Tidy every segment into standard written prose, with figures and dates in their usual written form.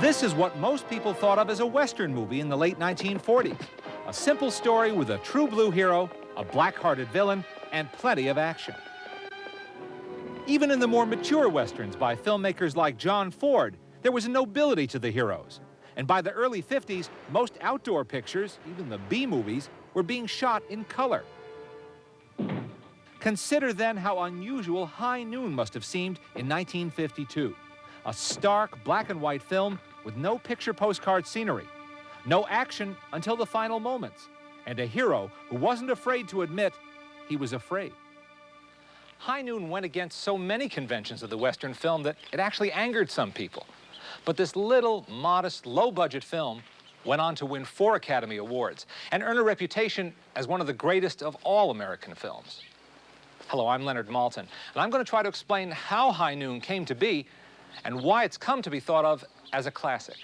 This is what most people thought of as a Western movie in the late 1940s. A simple story with a true blue hero, a black-hearted villain, and plenty of action. Even in the more mature Westerns by filmmakers like John Ford, there was a nobility to the heroes. And by the early 50s, most outdoor pictures, even the B-movies, were being shot in color. Consider then how unusual High Noon must have seemed in 1952. A stark black and white film with no picture postcard scenery, no action until the final moments, and a hero who wasn't afraid to admit he was afraid. High Noon went against so many conventions of the Western film that it actually angered some people. But this little, modest, low-budget film went on to win 4 Academy Awards and earn a reputation as one of the greatest of all American films. Hello, I'm Leonard Maltin, and I'm going to try to explain how High Noon came to be and why it's come to be thought of as a classic.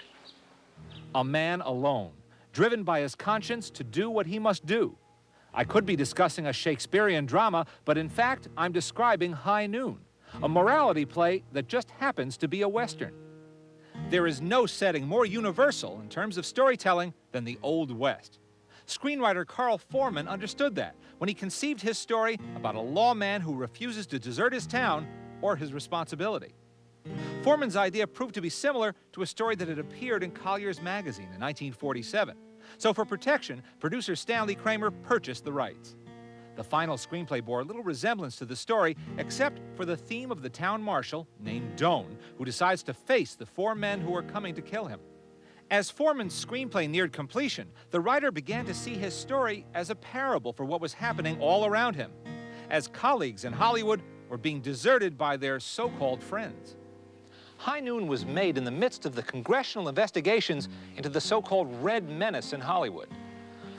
A man alone, driven by his conscience to do what he must do. I could be discussing a Shakespearean drama, but in fact, I'm describing High Noon, a morality play that just happens to be a Western. There is no setting more universal in terms of storytelling than the Old West. Screenwriter Carl Foreman understood that when he conceived his story about a lawman who refuses to desert his town or his responsibility. Foreman's idea proved to be similar to a story that had appeared in Collier's magazine in 1947. So for protection, producer Stanley Kramer purchased the rights. The final screenplay bore little resemblance to the story, except for the theme of the town marshal, named Doane, who decides to face the 4 men who are coming to kill him. As Foreman's screenplay neared completion, the writer began to see his story as a parable for what was happening all around him, as colleagues in Hollywood were being deserted by their so-called friends. High Noon was made in the midst of the congressional investigations into the so-called Red Menace in Hollywood.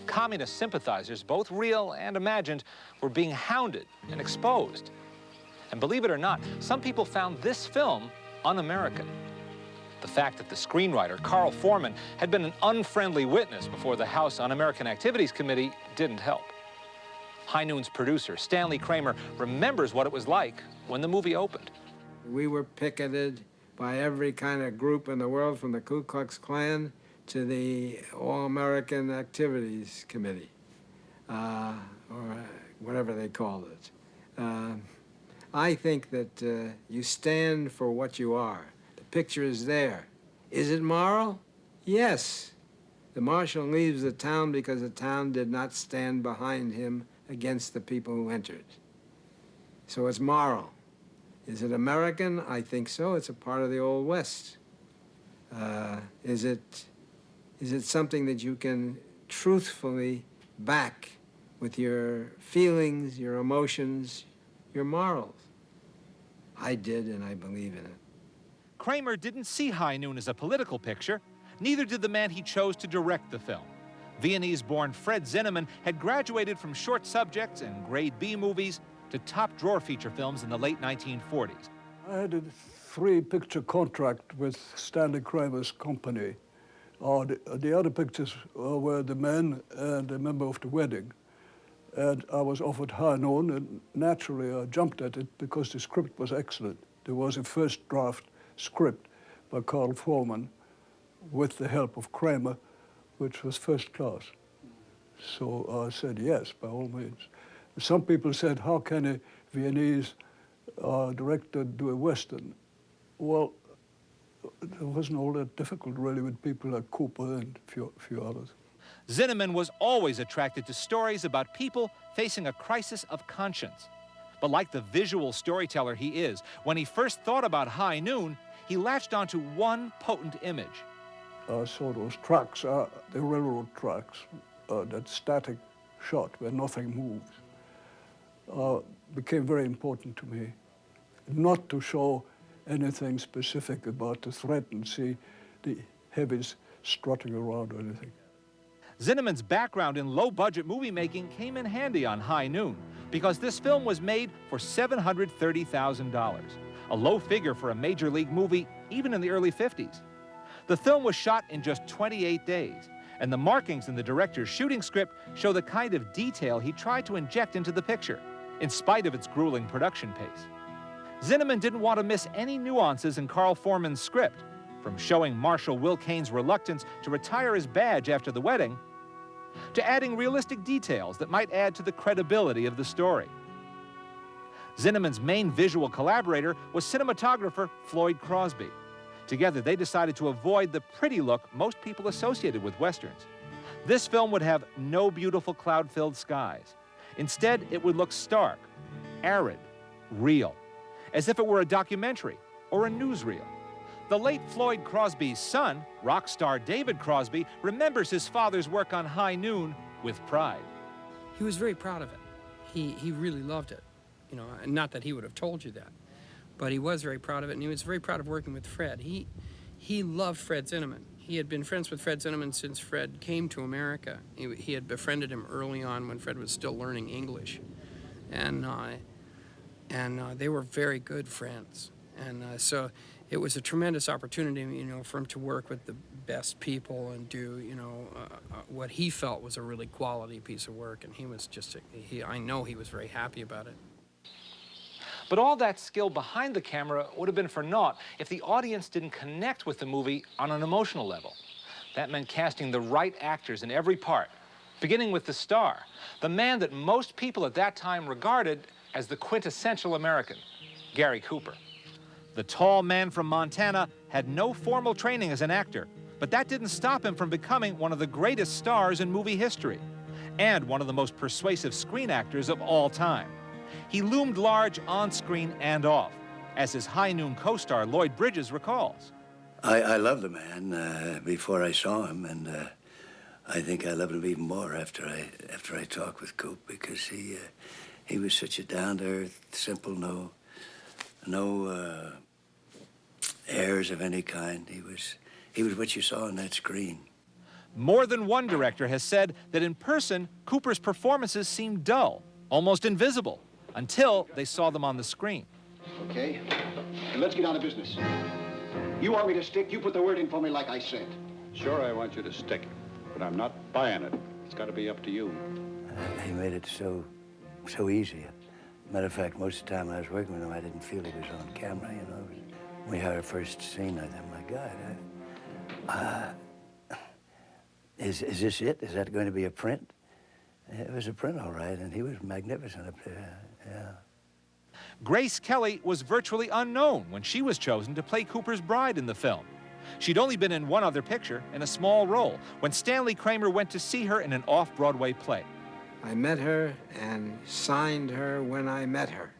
Communist sympathizers, both real and imagined, were being hounded and exposed. And believe it or not, some people found this film un-American. The fact that the screenwriter, Carl Foreman, had been an unfriendly witness before the House Un-American Activities Committee didn't help. High Noon's producer, Stanley Kramer, remembers what it was like when the movie opened. We were picketed by every kind of group in the world, from the Ku Klux Klan to the All-American Activities Committee, or whatever they called it. I think that you stand for what you are. The picture is there. Is it moral? Yes. The marshal leaves the town because the town did not stand behind him against the people who entered. So it's moral. Is it American? I think so. It's a part of the Old West. Is it something that you can truthfully back with your feelings, your emotions, your morals? I did, and I believe in it. Kramer didn't see High Noon as a political picture. Neither did the man he chose to direct the film. Viennese-born Fred Zinnemann had graduated from short subjects and grade B movies to top-drawer feature films in the late 1940s. I had a 3-picture contract with Stanley Kramer's company. The other pictures were The Men and A Member of the Wedding. And I was offered High Noon, and naturally I jumped at it because the script was excellent. There was a first draft script by Carl Foreman with the help of Kramer, which was first class. So I said yes, by all means. Some people said, how can a Viennese director do a Western? Well, it wasn't all that difficult, really, with people like Cooper and a few others. Zinnemann was always attracted to stories about people facing a crisis of conscience. But like the visual storyteller he is, when he first thought about High Noon, he latched onto one potent image. I saw those tracks, the railroad tracks, that static shot where nothing moves. Became very important to me. Not to show anything specific about the threat and see the heavies strutting around or anything. Zinnemann's background in low-budget movie making came in handy on High Noon because this film was made for $730,000, a low figure for a major league movie even in the early 50s. The film was shot in just 28 days, and the markings in the director's shooting script show the kind of detail he tried to inject into the picture, in spite of its grueling production pace. Zinnemann didn't want to miss any nuances in Carl Foreman's script, from showing Marshal Will Kane's reluctance to retire his badge after the wedding, to adding realistic details that might add to the credibility of the story. Zinnemann's main visual collaborator was cinematographer Floyd Crosby. Together, they decided to avoid the pretty look most people associated with Westerns. This film would have no beautiful cloud-filled skies. Instead, it would look stark, arid, real, as if it were a documentary or a newsreel. The late Floyd Crosby's son, rock star David Crosby, remembers his father's work on High Noon with pride. He was very proud of it. He really loved it. You know, not that he would have told you that, but he was very proud of it, and he was very proud of working with Fred. He loved Fred Zinnemann. He had been friends with Fred Zinnemann since Fred came to America. He had befriended him early on when Fred was still learning English, and they were very good friends. And so it was a tremendous opportunity, you know, for him to work with the best people and do, you know, what he felt was a really quality piece of work. And he was just, I know he was very happy about it. But all that skill behind the camera would have been for naught if the audience didn't connect with the movie on an emotional level. That meant casting the right actors in every part, beginning with the star, the man that most people at that time regarded as the quintessential American, Gary Cooper. The tall man from Montana had no formal training as an actor, but that didn't stop him from becoming one of the greatest stars in movie history, and one of the most persuasive screen actors of all time. He loomed large on screen and off, as his High Noon co-star Lloyd Bridges recalls. I loved the man before I saw him, and I think I loved him even more after I talked with Coop, because he was such a down-to-earth, simple, no airs of any kind. He was what you saw on that screen. More than one director has said that in person, Cooper's performances seemed dull, almost invisible, until they saw them on the screen. Okay, let's get down to business. You want me to stick, you put the word in for me like I said. Sure, I want you to stick, but I'm not buying it. It's got to be up to you. He made it so easy. Matter of fact, most of the time I was working with him, I didn't feel he was on camera, you know. We had our first scene, I thought, my God, is this it? Is that going to be a print? It was a print, all right, and he was magnificent up there, yeah. Grace Kelly was virtually unknown when she was chosen to play Cooper's bride in the film. She'd only been in one other picture, in a small role, when Stanley Kramer went to see her in an off-Broadway play. I met her and signed her when I met her,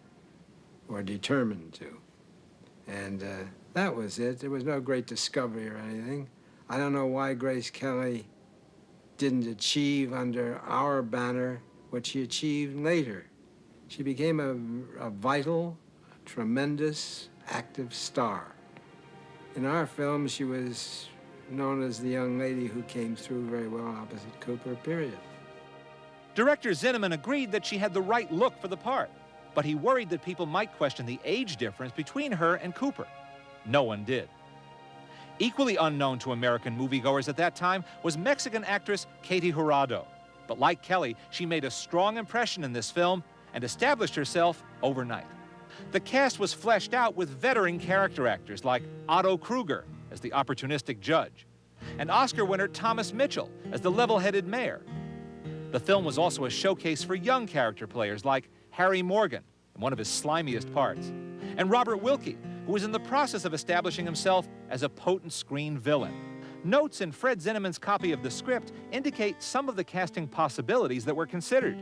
or determined to. And that was it. There was no great discovery or anything. I don't know why Grace Kelly didn't achieve under our banner what she achieved later. She became a vital, tremendous, active star. In our film, she was known as the young lady who came through very well opposite Cooper, period. Director Zinnemann agreed that she had the right look for the part, but he worried that people might question the age difference between her and Cooper. No one did. Equally unknown to American moviegoers at that time was Mexican actress Katie Jurado. But like Kelly, she made a strong impression in this film and established herself overnight. The cast was fleshed out with veteran character actors like Otto Kruger as the opportunistic judge, and Oscar winner Thomas Mitchell as the level-headed mayor. The film was also a showcase for young character players like Harry Morgan in one of his slimiest parts, and Robert Wilkie, who was in the process of establishing himself as a potent screen villain. Notes in Fred Zinnemann's copy of the script indicate some of the casting possibilities that were considered.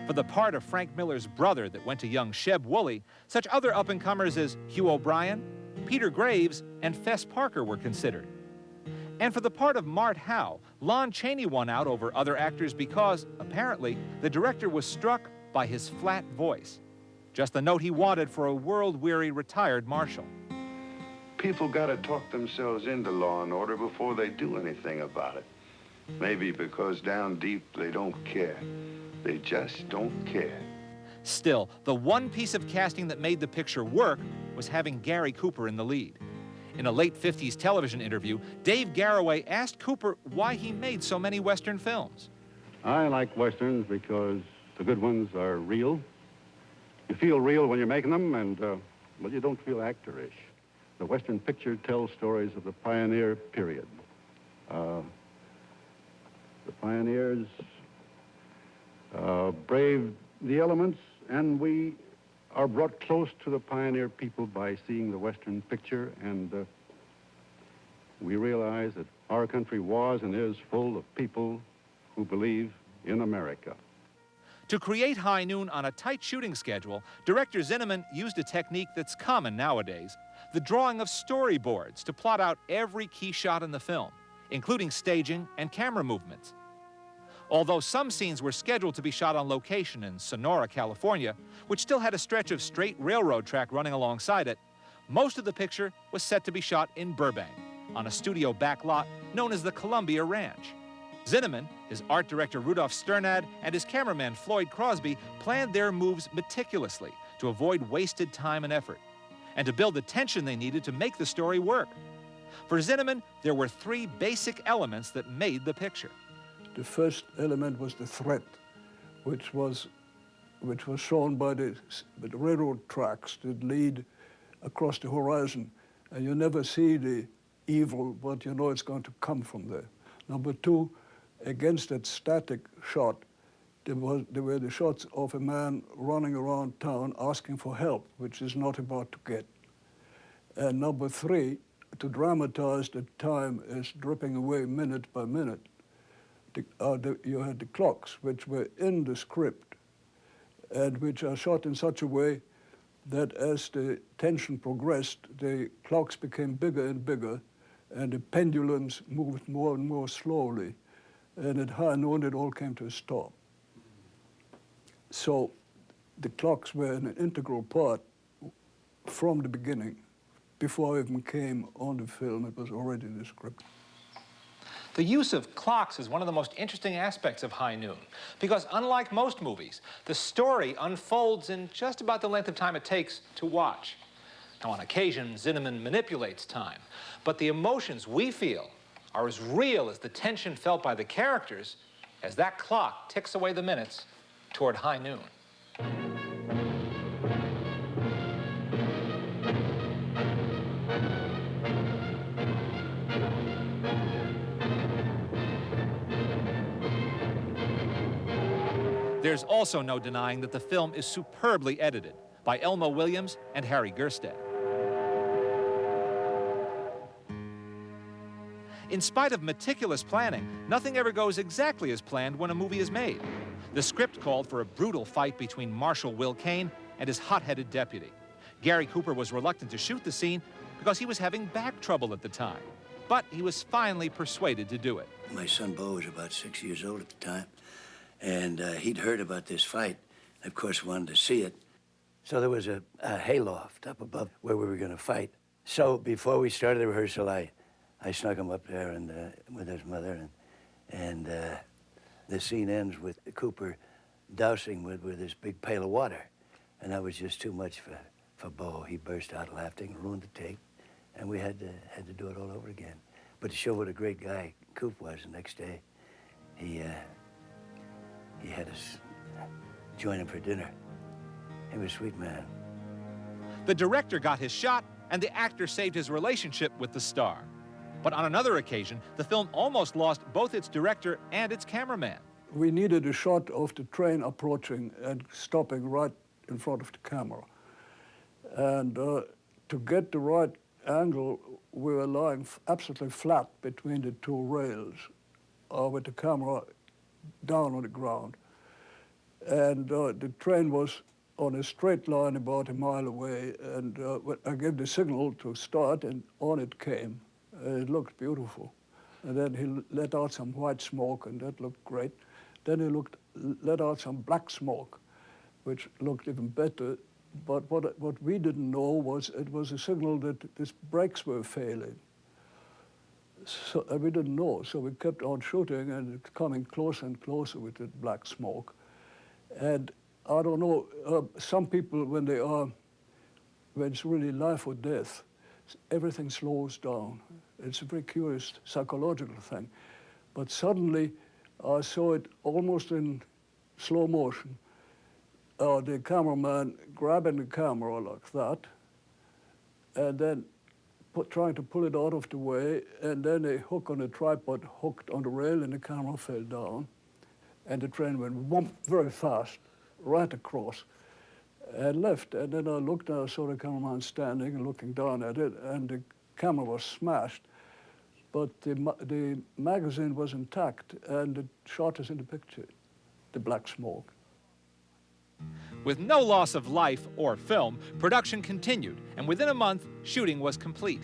For the part of Frank Miller's brother that went to young Sheb Woolley, such other up-and-comers as Hugh O'Brien, Peter Graves, and Fess Parker were considered. And for the part of Mart Howe, Lon Chaney won out over other actors because, apparently, the director was struck by his flat voice. Just the note he wanted for a world-weary retired marshal. People gotta talk themselves into law and order before they do anything about it. Maybe because down deep they don't care. They just don't care. Still, the one piece of casting that made the picture work was having Gary Cooper in the lead. In a late 50s television interview, Dave Garroway asked Cooper why he made so many Western films. I like Westerns because the good ones are real. You feel real when you're making them, and, well, you don't feel actorish. The Western picture tells stories of the pioneer period. The pioneers braved the elements, and we are brought close to the pioneer people by seeing the Western picture, and we realize that our country was and is full of people who believe in America. To create High Noon on a tight shooting schedule, director Zinnemann used a technique that's common nowadays, the drawing of storyboards to plot out every key shot in the film, including staging and camera movements. Although some scenes were scheduled to be shot on location in Sonora, California, which still had a stretch of straight railroad track running alongside it, most of the picture was set to be shot in Burbank, on a studio back lot known as the Columbia Ranch. Zinnemann, his art director Rudolf Sternad, and his cameraman Floyd Crosby planned their moves meticulously to avoid wasted time and effort, and to build the tension they needed to make the story work. For Zinnemann, there were three basic elements that made the picture. The first element was the threat, which was shown by the railroad tracks that lead across the horizon. And you never see the evil, but you know it's going to come from there. Number two, against that static shot, there were the shots of a man running around town asking for help, which is not about to get. And number three, to dramatize that time is dripping away minute by minute. You had the clocks, which were in the script, and which are shot in such a way that as the tension progressed, the clocks became bigger and bigger, and the pendulums moved more and more slowly. And at high noon, it all came to a stop. So the clocks were an integral part from the beginning. Before I even came on the film, it was already in the script. The use of clocks is one of the most interesting aspects of High Noon, because unlike most movies, the story unfolds in just about the length of time it takes to watch. Now, on occasion, Zinnemann manipulates time, but the emotions we feel are as real as the tension felt by the characters as that clock ticks away the minutes toward high noon. There's also no denying that the film is superbly edited by Elmo Williams and Harry Gerstedt. In spite of meticulous planning, nothing ever goes exactly as planned when a movie is made. The script called for a brutal fight between Marshal Will Kane and his hot-headed deputy. Gary Cooper was reluctant to shoot the scene because he was having back trouble at the time. But he was finally persuaded to do it. My son Bo was about 6 years old at the time, and he'd heard about this fight, and of course wanted to see it. So there was a hayloft up above where we were going to fight. So before we started the rehearsal, I snuck him up there and with his mother, and the scene ends with Cooper dousing with this big pail of water, and that was just too much for Bo. He burst out laughing and ruined the take, and we had to do it all over again. But to show what a great guy Coop was, the next day, he had us join him for dinner. He was a sweet man. The director got his shot, and the actor saved his relationship with the star. But on another occasion, the film almost lost both its director and its cameraman. We needed a shot of the train approaching and stopping right in front of the camera. And to get the right angle, we were lying absolutely flat between the two rails with the camera down on the ground. And the train was on a straight line about a mile away, and I gave the signal to start, and on it came. It looked beautiful. And then he let out some white smoke, and that looked great. Then he let out some black smoke, which looked even better. But what we didn't know was it was a signal that his brakes were failing. So we didn't know, so we kept on shooting, and it's coming closer and closer with the black smoke. And I don't know, some people, when it's really life or death, everything slows down. It's a very curious psychological thing. But suddenly, I saw it almost in slow motion. The cameraman grabbing the camera like that, and then trying to pull it out of the way, and then a hook on a tripod hooked on the rail, and the camera fell down. And the train went whomp very fast, right across, and left. And then I looked and I saw the cameraman standing and looking down at it, and the camera was smashed. But the magazine was intact, and the shot is in the picture, the black smoke. With no loss of life or film, production continued, and within a month, shooting was complete.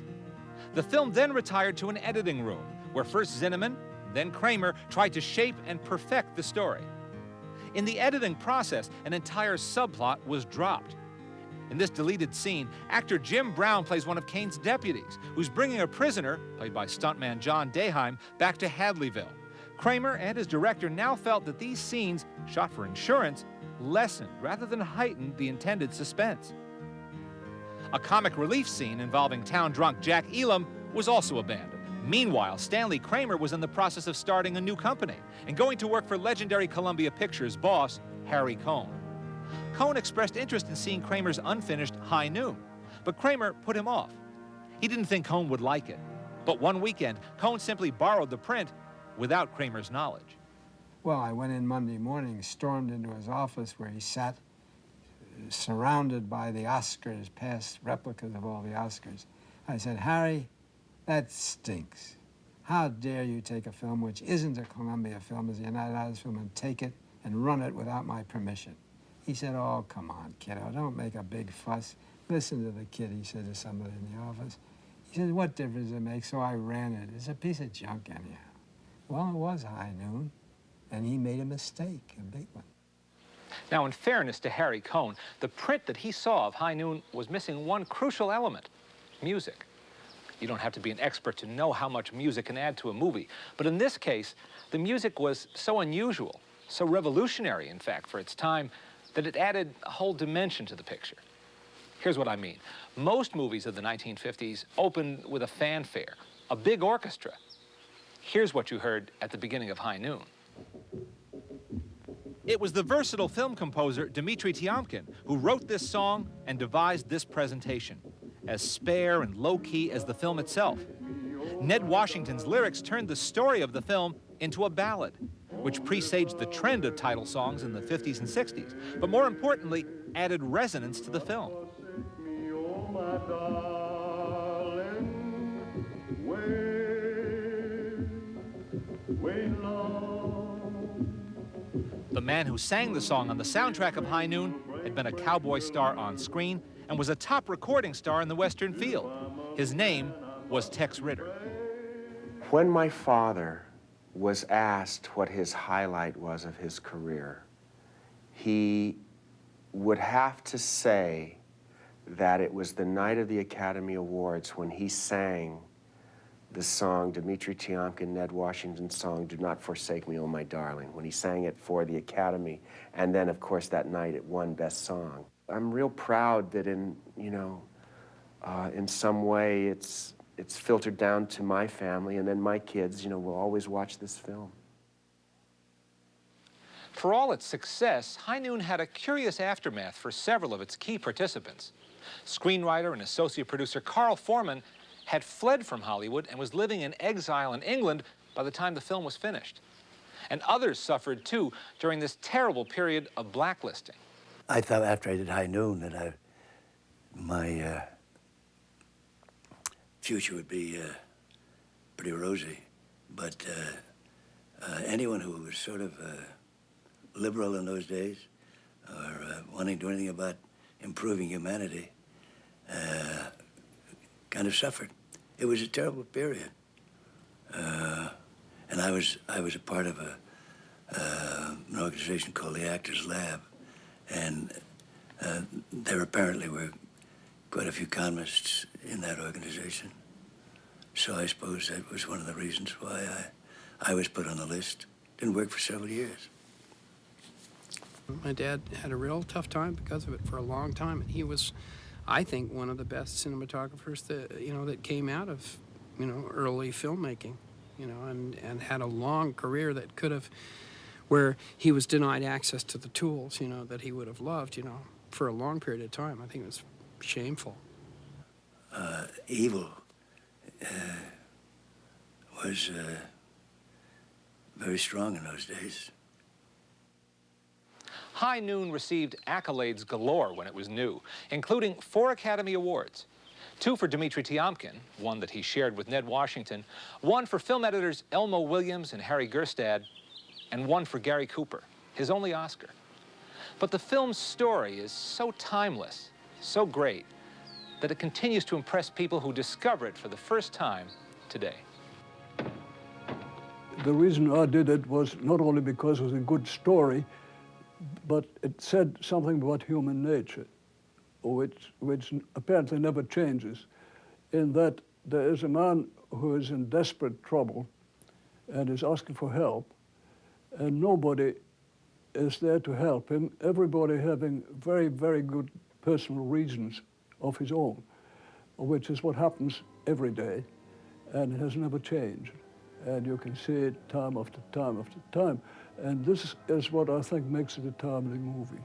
The film then retired to an editing room, where first Zinnemann, then Kramer tried to shape and perfect the story. In the editing process, an entire subplot was dropped. In this deleted scene, actor Jim Brown plays one of Kane's deputies, who's bringing a prisoner, played by stuntman John Daheim, back to Hadleyville. Kramer and his director now felt that these scenes, shot for insurance, lessened rather than heightened the intended suspense. A comic relief scene involving town drunk Jack Elam was also abandoned. Meanwhile, Stanley Kramer was in the process of starting a new company and going to work for legendary Columbia Pictures boss, Harry Cohn. Cohn expressed interest in seeing Kramer's unfinished High Noon, but Kramer put him off. He didn't think Cohn would like it. But one weekend, Cohn simply borrowed the print without Kramer's knowledge. Well, I went in Monday morning, stormed into his office where he sat, surrounded by the Oscars, past replicas of all the Oscars. I said, Harry, that stinks. How dare you take a film which isn't a Columbia film, as a United Artists film, and take it and run it without my permission? He said, oh, come on, kiddo, don't make a big fuss. Listen to the kid, he said to somebody in the office. He said, what difference does it make? So I ran it. It's a piece of junk anyhow. Well, it was High Noon, and he made a mistake, a big one. Now, in fairness to Harry Cohn, the print that he saw of High Noon was missing one crucial element: music. You don't have to be an expert to know how much music can add to a movie. But in this case, the music was so unusual, so revolutionary, in fact, for its time, that it added a whole dimension to the picture. Here's what I mean. Most movies of the 1950s opened with a fanfare, a big orchestra. Here's what you heard at the beginning of High Noon. It was the versatile film composer Dmitri Tiomkin who wrote this song and devised this presentation, as spare and low-key as the film itself. Ned Washington's lyrics turned the story of the film into a ballad, which presaged the trend of title songs in the 50s and 60s, but more importantly, added resonance to the film. The man who sang the song on the soundtrack of High Noon had been a cowboy star on screen and was a top recording star in the Western field. His name was Tex Ritter. When my father was asked what his highlight was of his career, he would have to say that it was the night of the Academy Awards when he sang the song, Dmitri Tiomkin, Ned Washington's song, Do Not Forsake Me, Oh My Darling, when he sang it for the Academy, and then, of course, that night it won Best Song. I'm real proud that in some way it's filtered down to my family, and then my kids, will always watch this film. For all its success, High Noon had a curious aftermath for several of its key participants. Screenwriter and associate producer Carl Foreman had fled from Hollywood and was living in exile in England by the time the film was finished. And others suffered too during this terrible period of blacklisting. I thought after I did High Noon that my future would be pretty rosy, but anyone who was sort of liberal in those days or wanting to do anything about improving humanity kind of suffered. It was a terrible period, and I was a part of an organization called the Actors Lab, and there apparently were quite a few communists in that organization. So I suppose that was one of the reasons why I was put on the list. Didn't work for several years. My dad had a real tough time because of it for a long time, and he was, I think, one of the best cinematographers that came out of early filmmaking, and had a long career that could have, where he was denied access to the tools that he would have loved for a long period of time. I think it was shameful. Evil was very strong in those days. High Noon received accolades galore when it was new, including 4 Academy Awards. 2 for Dmitri Tiomkin, one that he shared with Ned Washington, 1 for film editors Elmo Williams and Harry Gerstad, and 1 for Gary Cooper, his only Oscar. But the film's story is so timeless, so great, that it continues to impress people who discover it for the first time today. The reason I did it was not only because it was a good story, but it said something about human nature, which apparently never changes, in that there is a man who is in desperate trouble and is asking for help, and nobody is there to help him, everybody having very, very good personal reasons of his own, which is what happens every day, and has never changed. And you can see it time after time after time. And this is what I think makes it a timely movie.